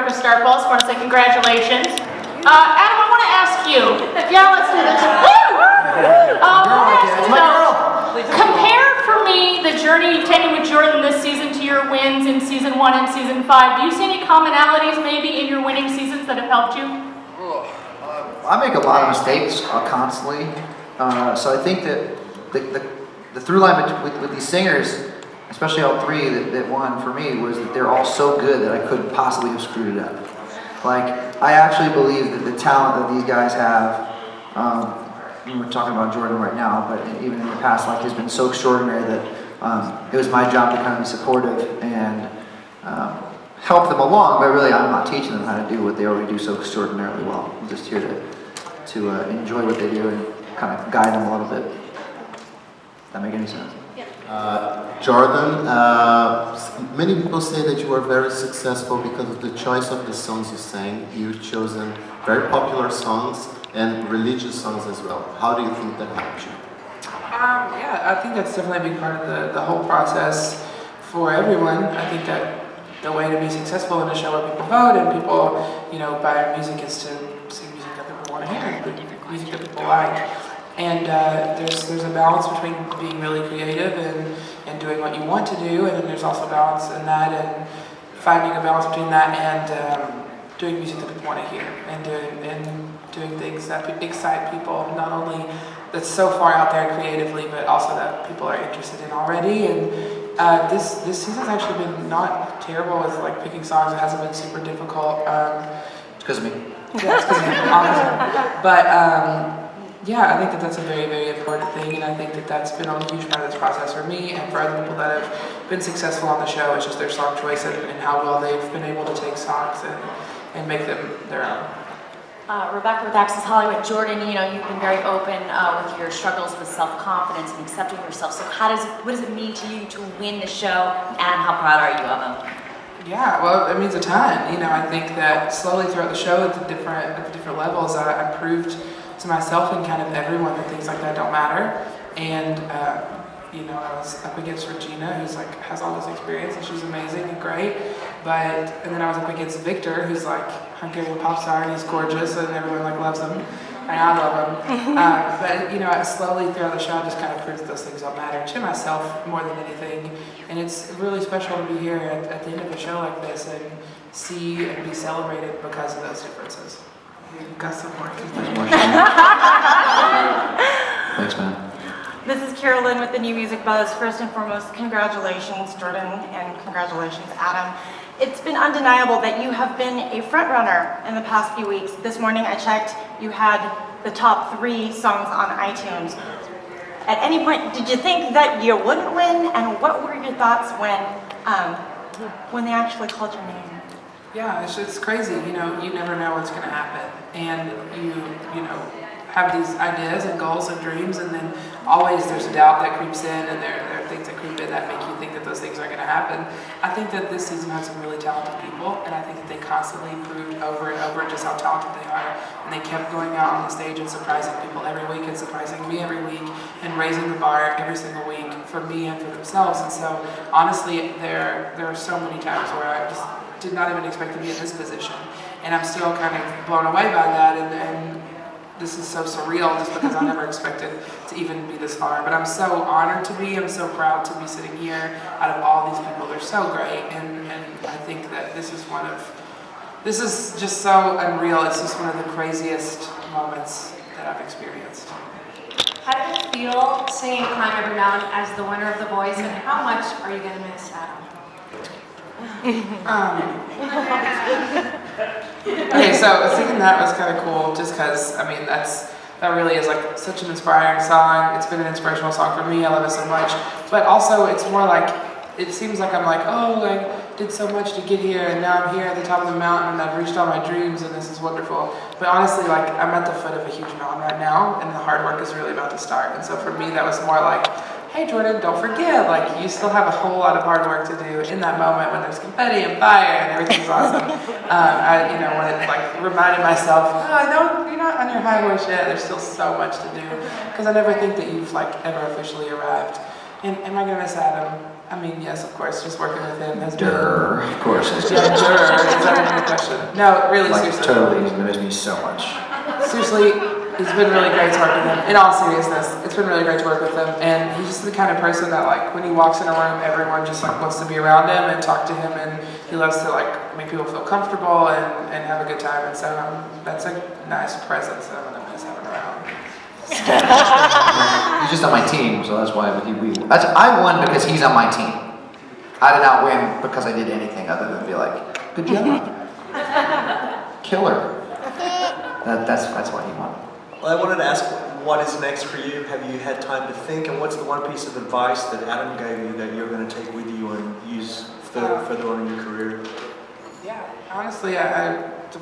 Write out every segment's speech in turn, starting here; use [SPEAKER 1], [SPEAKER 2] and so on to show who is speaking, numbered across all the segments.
[SPEAKER 1] to start. Well, I just want to say congratulations. Adam, I want to ask you. Yeah, let's do this. Compare for me the journey you've taken with Jordan this season to your wins in season 1 and season 5. Do you see any commonalities maybe in your winning seasons that have helped you?
[SPEAKER 2] I make a lot of mistakes constantly, so I think that the through line with these singers, especially all three that won for me, was that they're all so good that I couldn't possibly have screwed it up. Like, I actually believe that the talent that these guys have, we're talking about Jordan right now, but even in the past, like, has been so extraordinary that it was my job to kind of be supportive and help them along, but really I'm not teaching them how to do what they already do so extraordinarily well. I'm just here to enjoy what they do and kind of guide them a little bit. Does that make any sense?
[SPEAKER 3] Jordan, many people say that you were very successful because of the choice of the songs you sang. You've chosen very popular songs and religious songs as well. How do you think that helped you?
[SPEAKER 4] Yeah, I think that's definitely a big part of the whole process for everyone. I think that the way to be successful in a show where people vote and people, buy our music is to sing music that people want to hear, music that people like. And there's a balance between being really creative and doing what you want to do, and then there's also a balance in that and finding a balance between that and doing music that people want to hear and doing things that excite people, not only that's so far out there creatively, but also that people are interested in already. And this season's actually been not terrible with like picking songs. It hasn't been super difficult.
[SPEAKER 2] It's because of me.
[SPEAKER 4] Yeah, it's because of me, honestly. But yeah, I think that that's a very, very important thing, and I think that that's been a huge part of this process for me and for other people that have been successful on the show. It's just their song choice and how well they've been able to take songs and make them their own.
[SPEAKER 5] Rebecca with Access Hollywood. Jordan, you've been very open with your struggles with self-confidence and accepting yourself. So what does it mean to you to win the show, and how proud are you of them?
[SPEAKER 4] Yeah, well, it means a ton. I think that slowly throughout the show at the different levels, I proved to myself and kind of everyone that things like that don't matter. And I was up against Regina, who's like has all this experience and she's amazing and great. And then I was up against Victor, who's like Hungarian pop star and he's gorgeous and everyone like loves him. And I love him. But slowly throughout the show, I just kind of proved that those things don't matter to myself more than anything. And it's really special to be here at the end of a show like this and see and be celebrated because of those differences. Got some more.
[SPEAKER 2] Thanks, man.
[SPEAKER 6] This is Carolyn with the New Music Buzz. First and foremost, congratulations, Jordan, and congratulations, Adam. It's been undeniable that you have been a front runner in the past few weeks. This morning I checked, you had the top 3 songs on iTunes. At any point, did you think that you wouldn't win? And what were your thoughts when they actually called your name?
[SPEAKER 4] Yeah, it's crazy. You never know what's going to happen, and you have these ideas and goals and dreams, and then always there's a doubt that creeps in, and there are things that creep in that make you think that those things are going to happen. I think that this season had some really talented people, and I think that they constantly proved over and over just how talented they are, and they kept going out on the stage and surprising people every week, and surprising me every week, and raising the bar every single week for me and for themselves. And so honestly, there are so many times where I just did not even expect to be in this position, and I'm still kind of blown away by that, and this is so surreal just because I never expected to even be this far. But I'm so honored to be, I'm so proud to be sitting here out of all these people. They're so great, and I think that this is just so unreal. It's just one of the craziest moments that I've experienced.
[SPEAKER 7] How did it feel singing Climb Every Mountain as the winner of The Voice, and how much are you going to miss Adam?
[SPEAKER 4] Okay, so singing that was kind of cool just because, that really is like such an inspiring song. It's been an inspirational song for me. I love it so much. But also it's more like, it seems like I'm like, oh, I did so much to get here and now I'm here at the top of the mountain and I've reached all my dreams and this is wonderful. But honestly, like I'm at the foot of a huge mountain right now and the hard work is really about to start. And so for me, that was more like, hey Jordan, don't forget, like you still have a whole lot of hard work to do in that moment when there's confetti and fire and everything's awesome. When it like reminded myself, you're not on your high horse yet. There's still so much to do because I never think that you've like ever officially arrived. And am I gonna miss Adam? I mean, yes, of course. Just working with him has
[SPEAKER 2] Durr, of course.
[SPEAKER 4] been. Yeah, is that even a question? No, really,
[SPEAKER 2] Like,
[SPEAKER 4] seriously.
[SPEAKER 2] totally, he's gonna miss me so much.
[SPEAKER 4] Seriously, it's been really great to work with him. In all seriousness, it's been really great to work with him. And he's just the kind of person that, like, when he walks in a room, everyone just like wants to be around him and talk to him. And he loves to like make people feel comfortable and have a good time. And so that's a nice presence that I'm gonna miss having around.
[SPEAKER 2] He's just on my team, so that's why I won because he's on my team. I did not win because I did anything other than be like, good job. Killer. That's why he won.
[SPEAKER 8] Well, I wanted to ask, what is next for you? Have you had time to think, and what's the one piece of advice that Adam gave you that you're going to take with you and use further on in your career?
[SPEAKER 4] Yeah, honestly,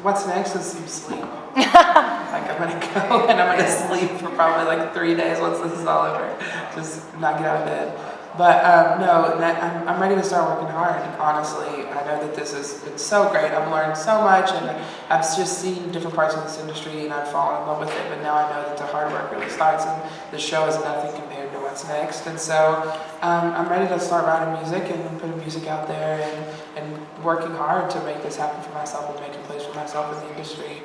[SPEAKER 4] what's next is you sleep. Like I'm gonna go and I'm gonna sleep for probably like 3 days once this is all over. Just not get out of bed. But no, I'm ready to start working hard. Honestly, I know that it's so great. I've learned so much, and I've just seen different parts of this industry, and I've fallen in love with it. But now I know that the hard work really starts, and the show is nothing compared to what's next. And so I'm ready to start writing music and putting music out there, and working hard to make this happen for myself and make a place for myself in the industry.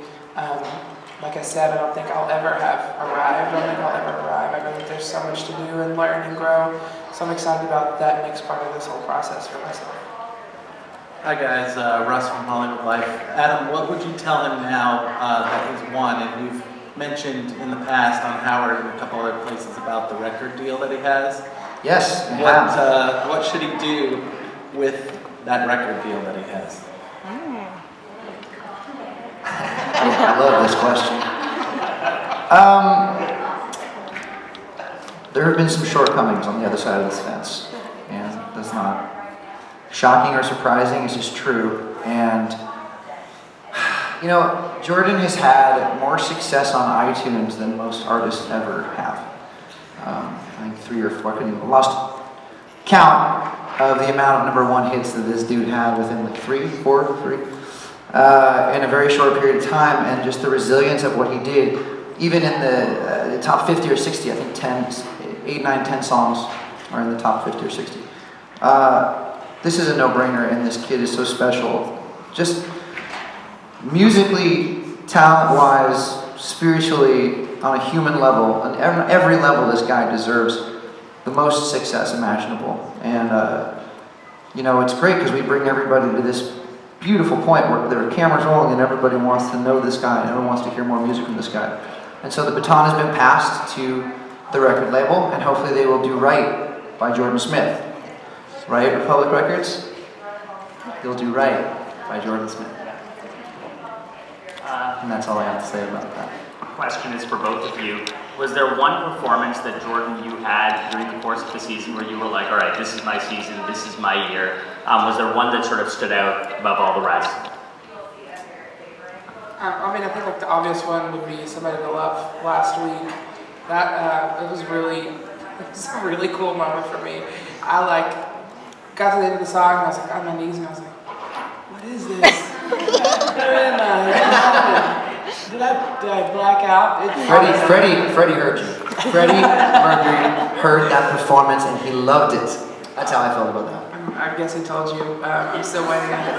[SPEAKER 4] Like I said, I don't think I'll ever have arrived. I don't think I'll ever arrive. I know that there's so much to do and learn and grow. So I'm excited about that next part of this whole process for myself.
[SPEAKER 9] Hi guys, Russ from Hollywood Life. Adam, what would you tell him now that he's won? And you've mentioned in the past on Howard and a couple other places about the record deal that he has.
[SPEAKER 2] Yes, I have.
[SPEAKER 9] What should he do with that record deal that he has?
[SPEAKER 2] I love this question. There have been some shortcomings on the other side of this fence, and that's not shocking or surprising. It's just true. And you know, Jordan has had more success on iTunes than most artists ever have. I think 3 or 4. I couldn't even lost count of the amount of #1 hits that this dude had within like 3 in a very short period of time, and just the resilience of what he did, even in the top 50 or 60, I think 8, 9, 10 songs are in the top 50 or 60. This is a no-brainer, and this kid is so special. Just musically, talent-wise, spiritually, on a human level, on every level, this guy deserves the most success imaginable. And, you know, it's great because we bring everybody to this beautiful point where there are cameras rolling and everybody wants to know this guy and everyone wants to hear more music from this guy. And so the baton has been passed to the record label, and hopefully they will do right by Jordan Smith. Right, Republic Records? They'll do right by Jordan Smith. And that's all I have to say about that.
[SPEAKER 10] Question is for both of you. Was there one performance that, Jordan, you had during the course of the season where you were like, all right, this is my season, this is my year? Was there one that sort of stood out above all the rest?
[SPEAKER 4] I mean, I think like the obvious one would be Somebody to Love last week. That it was a really cool moment for me. I like got to the end of the song and I was like on my knees and I was like, what is this? Where am I? Did I black out?
[SPEAKER 2] Freddie heard you. Freddie Mercury heard that performance and he loved it. That's how I felt about that.
[SPEAKER 4] I guess he told you. I'm still waiting on it.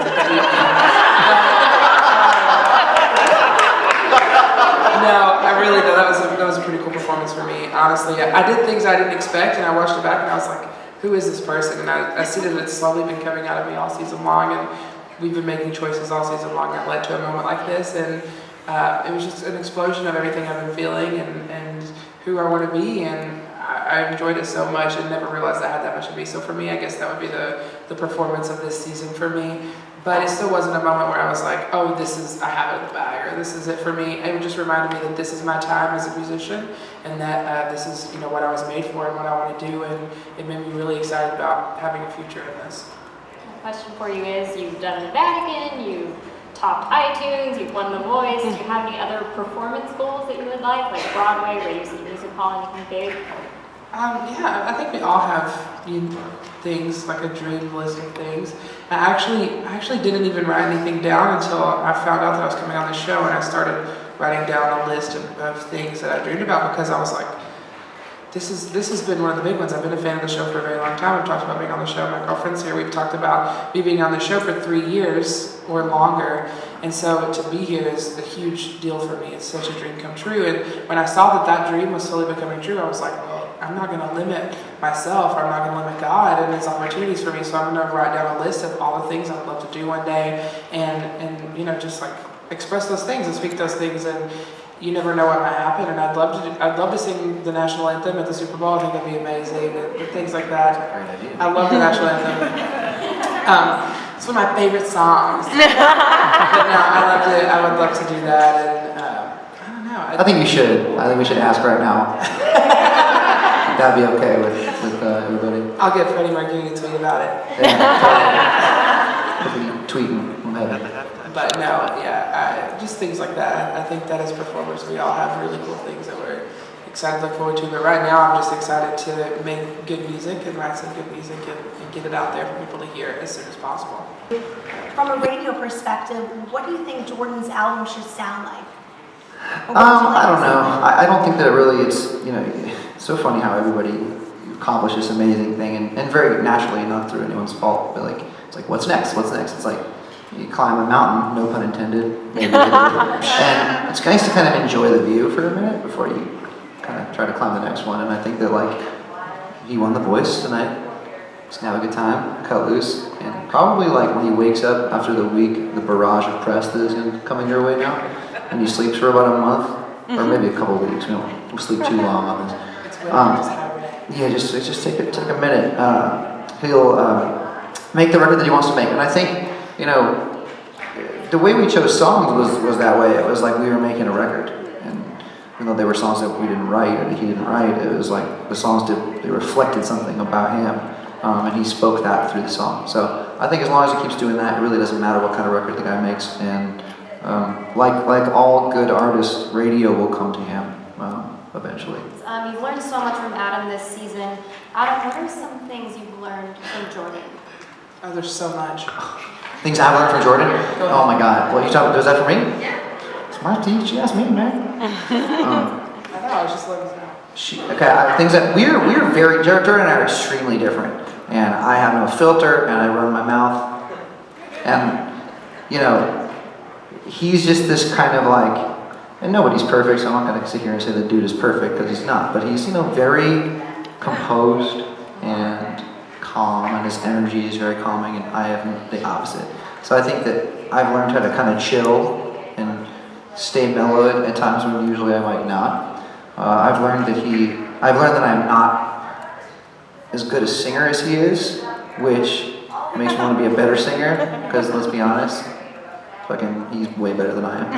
[SPEAKER 4] No, I really know that was a pretty cool performance for me. Honestly, I did things I didn't expect, and I watched it back, and I was like, "Who is this person?" And I see that it's slowly been coming out of me all season long, and we've been making choices all season long that led to a moment like this, and it was just an explosion of everything I've been feeling and who I want to be, and I enjoyed it so much and never realized I had that much of me. So for me, I guess that would be the performance of this season for me. But it still wasn't a moment where I was like, oh, I have it in the bag, or this is it for me. It just reminded me that this is my time as a musician, and that this is what I was made for and what I want to do, and it made me really excited about having a future in this.
[SPEAKER 1] My question for you is, you've done the Vatican, you've topped iTunes, you've won The Voice. Do you have any other performance goals that you would like Broadway, Radio City Music Hall, anything big?
[SPEAKER 4] Yeah, I think we all have things, like a dream list of things. I actually didn't even write anything down until I found out that I was coming on the show, and I started writing down a list of things that I dreamed about, because I was like, this has been one of the big ones. I've been a fan of the show for a very long time. I've talked about being on the show. My girlfriend's here. We've talked about me being on the show for 3 years or longer. And so to be here is a huge deal for me. It's such a dream come true. And when I saw that dream was slowly becoming true, I was like, well, I'm not going to limit myself. I'm not going to limit God and His opportunities for me. So I'm going to write down a list of all the things I'd love to do one day, and just like express those things and speak those things. And you never know what might happen. And I'd love to sing the national anthem at the Super Bowl. I think that'd be amazing. And things like that.
[SPEAKER 2] Great idea.
[SPEAKER 4] I love the national anthem. It's one of my favorite songs. But no, I would love to do that. And I don't know.
[SPEAKER 2] I think you should. I think we should ask right now. That'd be okay with everybody.
[SPEAKER 4] I'll get Freddie Mercury to tweet about it.
[SPEAKER 2] Yeah, tweeting from heaven.
[SPEAKER 4] But no, just things like that. I think that as performers, we all have really cool things that we're excited to look forward to. But right now, I'm just excited to make good music and write some good music and get it out there for people to hear as soon as possible.
[SPEAKER 11] From a radio perspective, what do you think Jordan's album should sound like?
[SPEAKER 2] I don't know. I don't think that it really is, it's so funny how everybody accomplishes this amazing thing and very naturally, not through anyone's fault, but it's like, what's next? It's like, you climb a mountain, no pun intended, maybe. And it's nice to kind of enjoy the view for a minute before you kind of try to climb the next one. And I think that he won The Voice tonight. Just have a good time, cut loose, and probably when he wakes up after the week, the barrage of press that is coming your way now, and he sleeps for about a month, or maybe a couple of weeks. We don't sleep too long on this. Just take a minute. He'll make the record that he wants to make, and I think the way we chose songs was that way. It was like we were making a record, and even though they were songs that we didn't write or that he didn't write, it was like the songs they reflected something about him, and he spoke that through the song. So I think as long as he keeps doing that, it really doesn't matter what kind of record the guy makes. And like all good artists, radio will come to him eventually.
[SPEAKER 1] You've learned so much from Adam this season. Adam, what are some things you've learned from Jordan?
[SPEAKER 4] Oh, there's so much.
[SPEAKER 2] Things I learned from Jordan? Oh my God. Well, you talking? Was that for me? Yeah. Smart D. She asked me, man.
[SPEAKER 4] I know. I was just letting you know.
[SPEAKER 2] Things that we're very. Jordan and I are extremely different, and I have no filter, and I run my mouth, and he's just this kind of and nobody's perfect, so I'm not going to sit here and say the dude is perfect because he's not. But he's very composed and calm, and his energy is very calming, and I have the opposite. So I think that I've learned how to kind of chill and stay mellow at times when usually I might not. I've learned that I'm not as good a singer as he is, which makes me want to be a better singer, because let's be honest, he's way better than I am.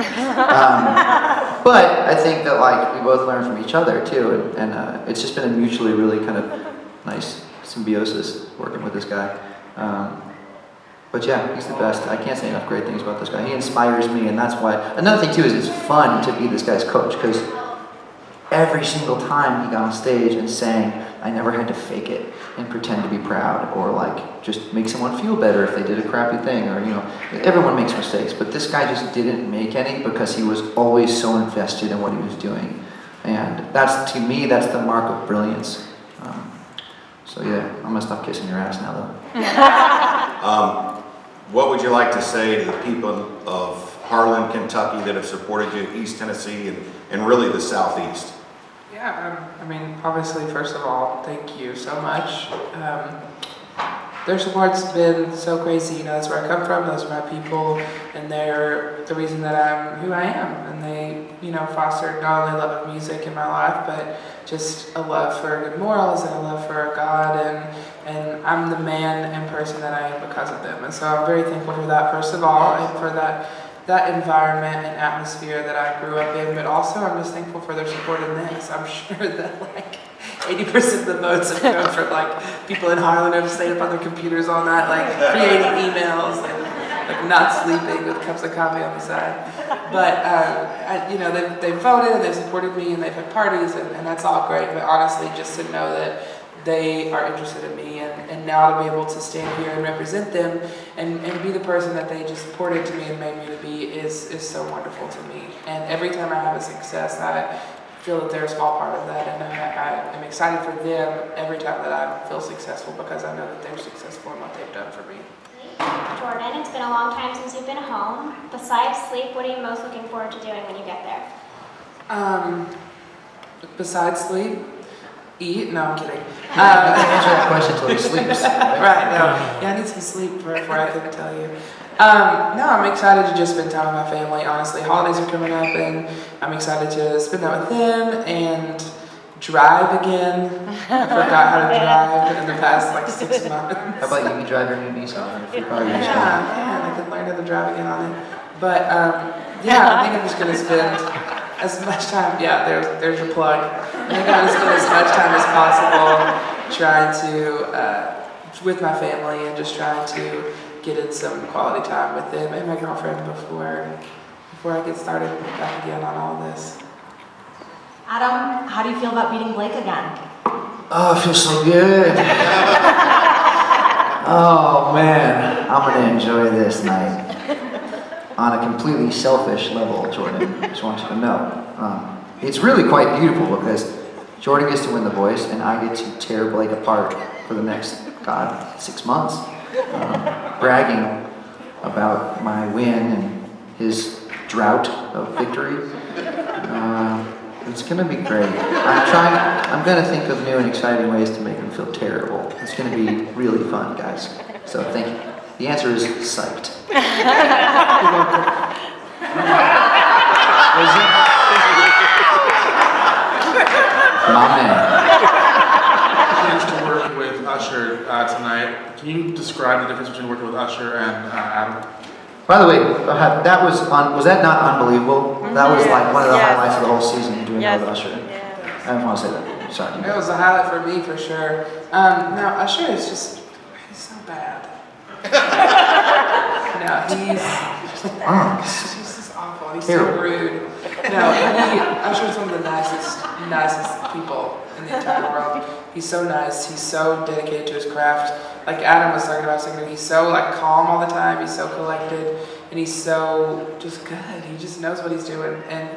[SPEAKER 2] But I think that we both learn from each other too, and it's just been a mutually really kind of nice symbiosis working with this guy. But yeah, he's the best. I can't say enough great things about this guy. He inspires me, and that's why. Another thing too is it's fun to be this guy's coach, because every single time he got on stage and sang, I never had to fake it and pretend to be proud or just make someone feel better if they did a crappy thing, or everyone makes mistakes, but this guy just didn't make any because he was always so invested in what he was doing, and to me that's the mark of brilliance. So yeah, I'm gonna stop kissing your ass now though.
[SPEAKER 12] What would you like to say to the people of Harlan, Kentucky that have supported you, East Tennessee, and really the Southeast?
[SPEAKER 4] Yeah, obviously, first of all, thank you so much. Their support's been so crazy. That's where I come from, those are my people, and they're the reason that I'm who I am. And they, fostered not only love of music in my life, but just a love for good morals and a love for God, and I'm the man and person that I am because of them. And so I'm very thankful for that, first of all, and for that environment and atmosphere that I grew up in, but also I'm just thankful for their support in this. I'm sure that 80% of the votes have come from people in Harlan who have stayed up on their computers all night, creating emails and not sleeping with cups of coffee on the side. But they've voted and they've supported me and they've had parties and that's all great. But honestly, just to know that they are interested in me, and now to be able to stand here and represent them and be the person that they just poured into me and made me to be is so wonderful to me. And every time I have a success, I feel that they're a small part of that, and I am excited for them every time that I feel successful because I know that they're successful in what they've done for me.
[SPEAKER 13] Jordan, it's been a long time since you've been home. Besides sleep, what are you most looking forward to doing when you get there?
[SPEAKER 4] Besides sleep, eat? No, I'm kidding.
[SPEAKER 2] Answer that question until he sleeps.
[SPEAKER 4] Right, no. Yeah, I need some sleep before I can tell you. No, I'm excited to just spend time with my family, honestly. Holidays are coming up, and I'm excited to spend that with them and drive again. I forgot how to drive in the past, 6 months.
[SPEAKER 2] How about you can drive your new Nissan?
[SPEAKER 4] Yeah, I could learn how to drive again on it. But, yeah, I think I'm just going to spend as much time, there's your plug. I think I'm just going to spend as much time as possible trying to, with my family and just trying to get in some quality time with them and my girlfriend before I get started back again on all this.
[SPEAKER 6] Adam, how do you feel about beating Blake again?
[SPEAKER 2] Oh, it feels so good. Oh man, I'm gonna enjoy this night. On a completely selfish level, Jordan, just want you to know. It's really quite beautiful because Jordan gets to win The Voice and I get to tear Blake apart for the next, 6 months. Bragging about my win and his drought of victory. It's gonna be great. I'm gonna think of new and exciting ways to make him feel terrible. It's gonna be really fun, guys. So thank you. The answer is psyched. My man.
[SPEAKER 14] Chance to work with Usher tonight. Can you describe the difference between working with Usher and Adam?
[SPEAKER 2] By the way, that was that not unbelievable? That was like one of the highlights of the whole season, doing that with Usher. I didn't want to say that. Sorry.
[SPEAKER 4] It was a highlight for me for sure. No, Usher is he's so bad. No, he's just awful. He's so rude. No, Usher's one of the nicest people in the entire world. He's so nice. He's so dedicated to his craft. Like Adam was talking about singing, he's so calm all the time. He's so collected, and he's so just good. He just knows what he's doing. And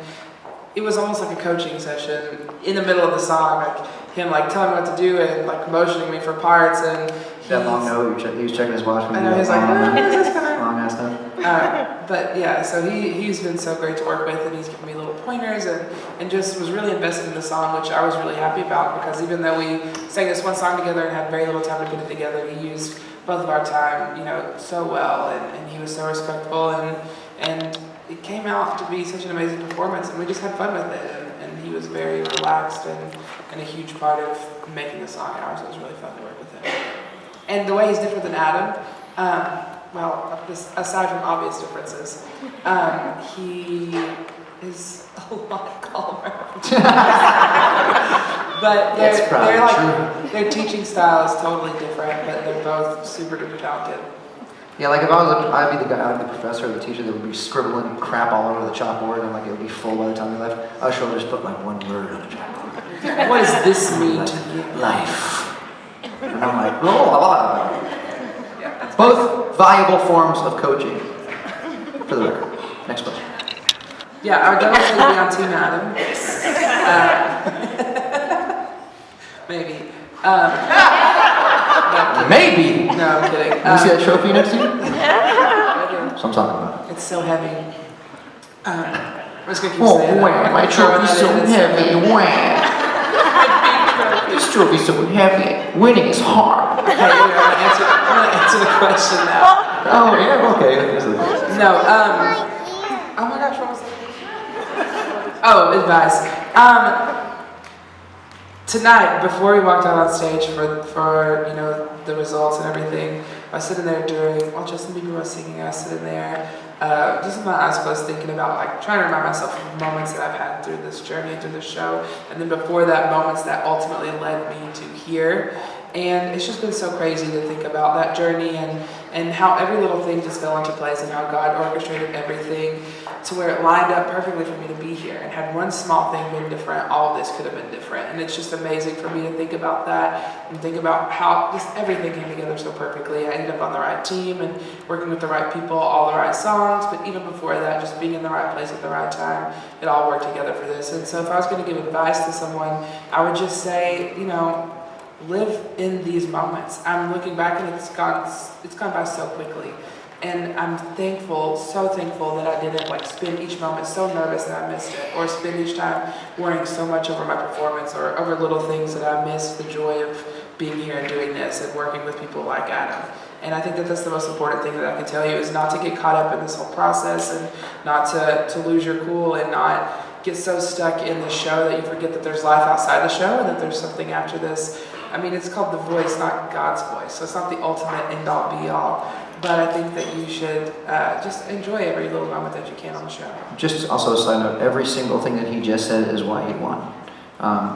[SPEAKER 4] it was almost like a coaching session in the middle of the song, him telling me what to do and motioning me for parts. And
[SPEAKER 2] that long note, he was checking his watch.
[SPEAKER 4] I know, he's like, is this gonna?
[SPEAKER 2] Long ass stuff.
[SPEAKER 4] But yeah, so he's been so great to work with, and he's given me little pointers and just was really invested in the song, which I was really happy about because even though we sang this one song together and had very little time to put it together, he used both of our time, so well, and he was so respectful, and it came out to be such an amazing performance, and we just had fun with it, and he was very relaxed and a huge part of making the song ours. It was really fun to work with him. And the way he's different than Adam, aside from obvious differences, he is a lot calmer. But their teaching style is totally different, but they're both super duper talented.
[SPEAKER 2] Yeah, if I'd be the guy, the professor or the teacher that would be scribbling crap all over the chalkboard and it would be full by the time they left. Usher will just put one word on the chalkboard.
[SPEAKER 4] What does this mean to you?
[SPEAKER 2] Life. And I'm like, blah, blah, blah. Both valuable forms of coaching, for the record. Next question.
[SPEAKER 4] Yeah, I would definitely be on Team Adam. Maybe.
[SPEAKER 2] Maybe?
[SPEAKER 4] No, I'm kidding.
[SPEAKER 2] You see that trophy next to you?
[SPEAKER 4] I do.
[SPEAKER 2] That's what I'm talking about.
[SPEAKER 4] It's so heavy. I'm just going to keep saying
[SPEAKER 2] that. My trophy's so heavy. This trophy's so heavy. Winning is hard.
[SPEAKER 4] Okay, I'm going to answer the question now.
[SPEAKER 2] Oh, yeah, okay.
[SPEAKER 4] No, oh my gosh, what was it? Oh, advice. Tonight, before we walked out on stage for the results and everything, I was sitting there while Justin Bieber was singing, I was sitting there, just with my eyes closed, thinking about trying to remind myself of moments that I've had through this journey, through this show, and then before that, moments that ultimately led me to here. And it's just been so crazy to think about that journey and how every little thing just fell into place and how God orchestrated everything. to where it lined up perfectly for me to be here. And had one small thing been different, all of this could have been different. And it's just amazing for me to think about that and think about how just everything came together so perfectly. I ended up on the right team and working with the right people, all the right songs, but even before that, just being in the right place at the right time, it all worked together for this. And so if I was going to give advice to someone, I would just say, live in these moments. I'm looking back and it's gone by so quickly. And I'm thankful, so thankful that I didn't spend each moment so nervous that I missed it, or spend each time worrying so much over my performance or over little things that I missed the joy of being here and doing this and working with people like Adam. And I think that that's the most important thing that I can tell you, is not to get caught up in this whole process and not to lose your cool and not get so stuck in the show that you forget that there's life outside the show and that there's something after this. I mean, it's called The Voice, not God's voice, so it's not the ultimate end-all be-all. But I think that you should just enjoy every little moment that you can on the show.
[SPEAKER 2] Just also a side note, every single thing that he just said is why he won.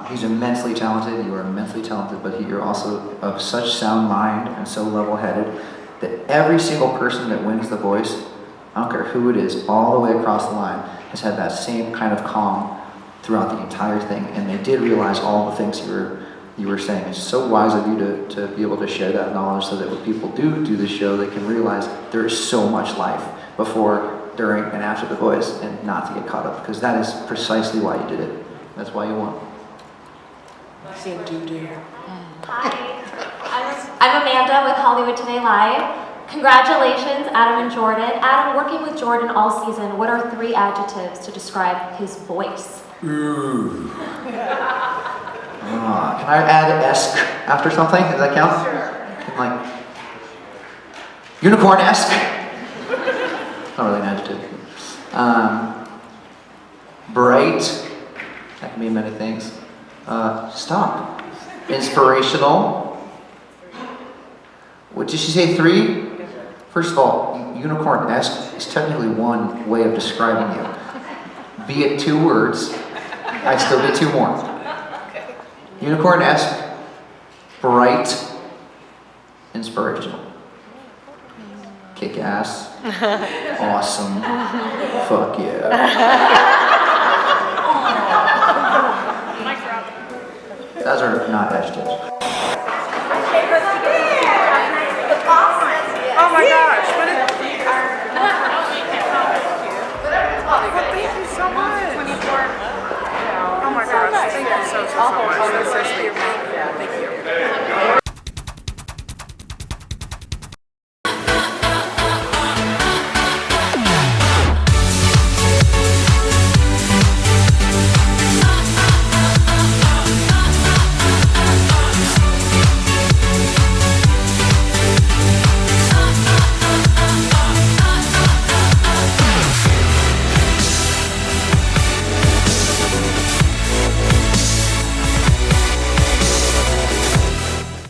[SPEAKER 2] He's immensely talented, you are immensely talented, but you're also of such sound mind and so level-headed that every single person that wins The Voice, I don't care who it is, all the way across the line, has had that same kind of calm throughout the entire thing, and they did realize all the things you were saying. It's so wise of you to be able to share that knowledge so that when people do the show, they can realize there is so much life before, during, and after The Voice, and not to get caught up, because that is precisely why you did it. That's why you won.
[SPEAKER 13] Hi, I'm Amanda with Hollywood Today Live. Congratulations, Adam and Jordan. Adam, working with Jordan all season, what are 3 adjectives to describe his voice?
[SPEAKER 2] Ooh. Can I add esque after something? Does that count? Sure. Like unicorn-esque. Not really an adjective. Bright. That can mean many things. Stop. Inspirational. What did she say? 3? First of all, unicorn-esque is technically one way of describing you. Be it 2 words, I still get 2 more. Unicorn-esque, bright, inspirational. Kick ass, awesome, fuck yeah.